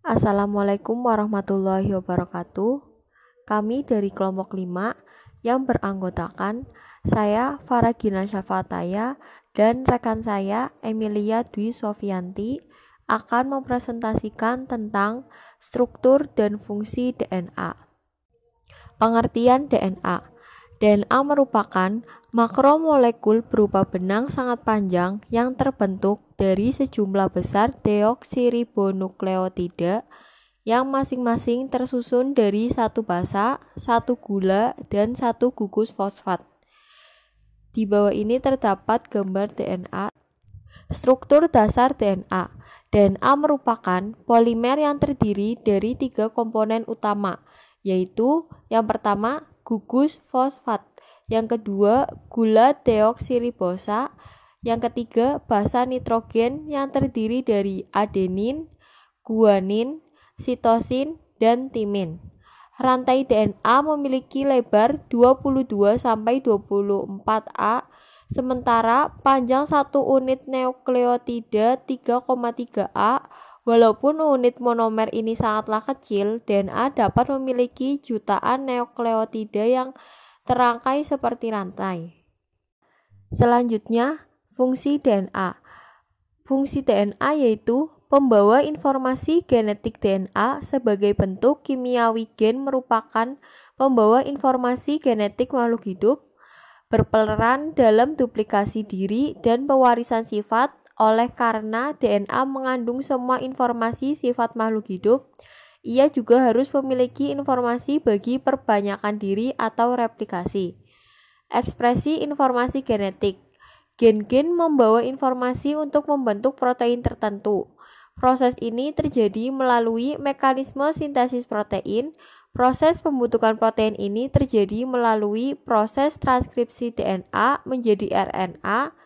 Assalamualaikum warahmatullahi wabarakatuh. Kami dari kelompok 5 yang beranggotakan saya Faragina Syafataya dan rekan saya Emilia Dwi Sofianti akan mempresentasikan tentang struktur dan fungsi DNA. Pengertian DNA. DNA merupakan makromolekul berupa benang sangat panjang yang terbentuk dari sejumlah besar deoksiribonukleotida yang masing-masing tersusun dari satu basa, satu gula, dan satu gugus fosfat. Di bawah ini terdapat gambar DNA. Struktur dasar DNA. DNA merupakan polimer yang terdiri dari 3 komponen utama, yaitu yang pertama gugus fosfat, yang kedua gula deoksiribosa, yang ketiga basa nitrogen yang terdiri dari adenin, guanin, sitosin, dan timin. Rantai DNA memiliki lebar 22-24A, sementara panjang satu unit nukleotida 3,3A. Walaupun unit monomer ini sangatlah kecil, DNA dapat memiliki jutaan nukleotida yang terangkai seperti rantai. Selanjutnya, fungsi DNA. Fungsi DNA yaitu pembawa informasi genetik. DNA sebagai bentuk kimiawi gen merupakan pembawa informasi genetik makhluk hidup, berperan dalam duplikasi diri dan pewarisan sifat. Oleh karena DNA mengandung semua informasi sifat makhluk hidup, ia juga harus memiliki informasi bagi perbanyakan diri atau replikasi. Ekspresi informasi genetik. Gen-gen membawa informasi untuk membentuk protein tertentu. Proses ini terjadi melalui mekanisme sintesis protein. Proses pembentukan protein ini terjadi melalui proses transkripsi DNA menjadi RNA,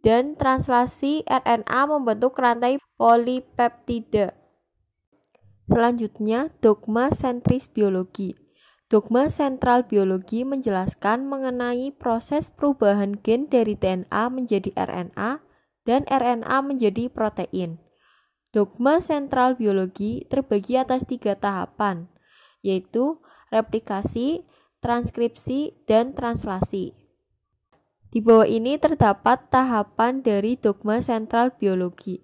dan translasi RNA membentuk rantai polipeptida. Selanjutnya, dogma sentris biologi. Dogma sentral biologi menjelaskan mengenai proses perubahan gen dari DNA menjadi RNA dan RNA menjadi protein. Dogma sentral biologi terbagi atas 3 tahapan, yaitu replikasi, transkripsi, dan translasi. Di bawah ini terdapat tahapan dari dogma sentral biologi.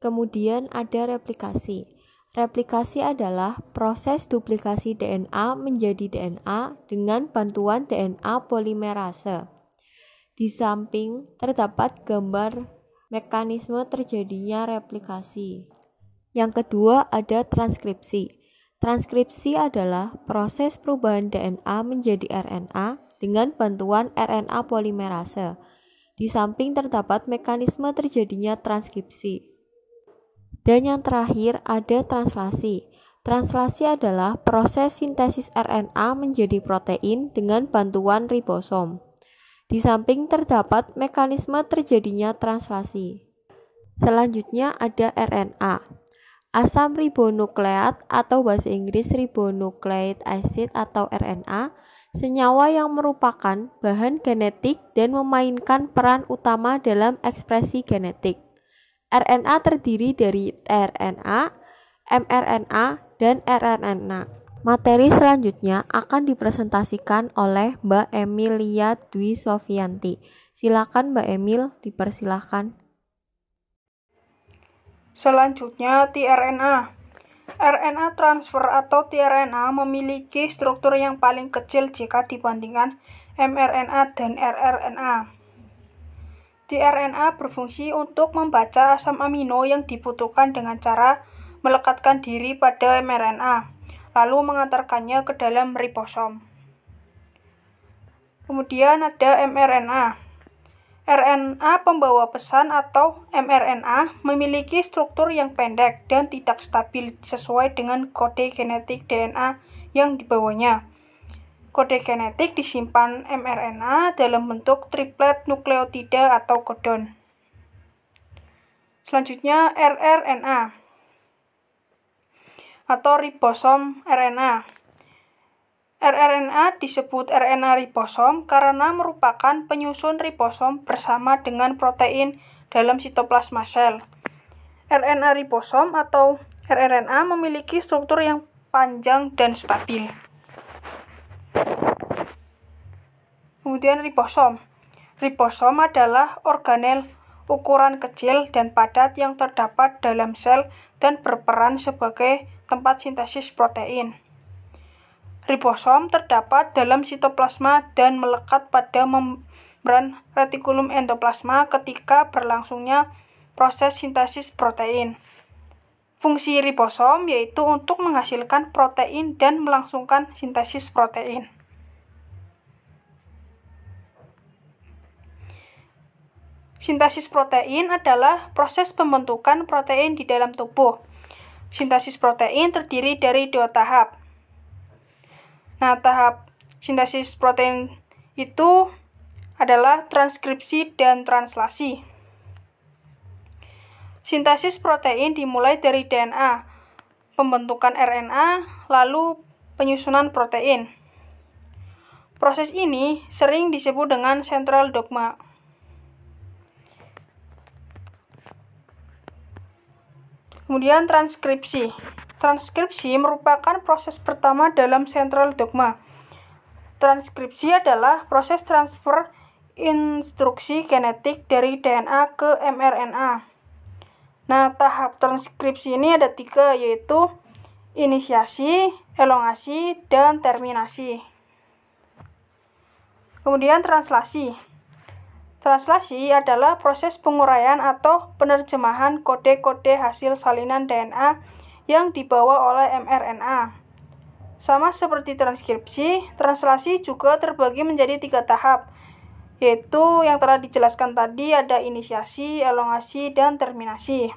Kemudian ada replikasi. Replikasi adalah proses duplikasi DNA menjadi DNA dengan bantuan DNA polimerase. Di samping terdapat gambar mekanisme terjadinya replikasi. Yang kedua ada transkripsi. Transkripsi adalah proses perubahan DNA menjadi RNA dengan bantuan RNA polimerase. Di samping terdapat mekanisme terjadinya transkripsi. Dan yang terakhir ada translasi. Translasi adalah proses sintesis RNA menjadi protein dengan bantuan ribosom. Di samping terdapat mekanisme terjadinya translasi. Selanjutnya ada RNA. Asam ribonukleat atau bahasa Inggris ribonucleic acid atau RNA, senyawa yang merupakan bahan genetik dan memainkan peran utama dalam ekspresi genetik. RNA terdiri dari tRNA, mRNA, dan rRNA. Materi selanjutnya akan dipresentasikan oleh Mbak Emilia Dwi Sofianti. Silakan Mbak Emil, dipersilahkan. Selanjutnya, tRNA. RNA transfer atau tRNA memiliki struktur yang paling kecil jika dibandingkan mRNA dan rRNA. tRNA berfungsi untuk membaca asam amino yang dibutuhkan dengan cara melekatkan diri pada mRNA, lalu mengantarkannya ke dalam ribosom. Kemudian ada mRNA. RNA pembawa pesan atau mRNA memiliki struktur yang pendek dan tidak stabil sesuai dengan kode genetik DNA yang dibawanya. Kode genetik disimpan mRNA dalam bentuk triplet nukleotida atau kodon. Selanjutnya rRNA atau ribosom RNA. rRNA disebut RNA ribosom karena merupakan penyusun ribosom bersama dengan protein dalam sitoplasma sel. RNA ribosom atau rRNA memiliki struktur yang panjang dan stabil. Kemudian ribosom. Ribosom adalah organel ukuran kecil dan padat yang terdapat dalam sel dan berperan sebagai tempat sintesis protein. Ribosom terdapat dalam sitoplasma dan melekat pada membran retikulum endoplasma ketika berlangsungnya proses sintesis protein. Fungsi ribosom yaitu untuk menghasilkan protein dan melangsungkan sintesis protein. Sintesis protein adalah proses pembentukan protein di dalam tubuh. Sintesis protein terdiri dari 2 tahap. Nah, tahap sintesis protein itu adalah transkripsi dan translasi. Sintesis protein dimulai dari DNA, pembentukan RNA, lalu penyusunan protein. Proses ini sering disebut dengan central dogma. Kemudian transkripsi. Transkripsi merupakan proses pertama dalam central dogma. Transkripsi adalah proses transfer instruksi genetik dari DNA ke mRNA. Nah, tahap transkripsi ini ada 3, yaitu inisiasi, elongasi, dan terminasi. Kemudian translasi. Translasi adalah proses penguraian atau penerjemahan kode-kode hasil salinan DNA yang dibawa oleh mRNA. Sama seperti transkripsi, translasi juga terbagi menjadi 3 tahap, yaitu yang telah dijelaskan tadi ada inisiasi, elongasi, dan terminasi.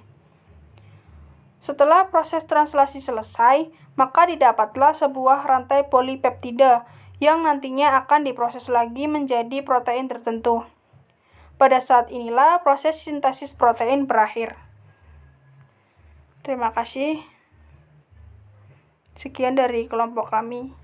Setelah proses translasi selesai, maka didapatlah sebuah rantai polipeptida yang nantinya akan diproses lagi menjadi protein tertentu. Pada saat inilah proses sintesis protein berakhir. Terima kasih. Sekian dari kelompok kami.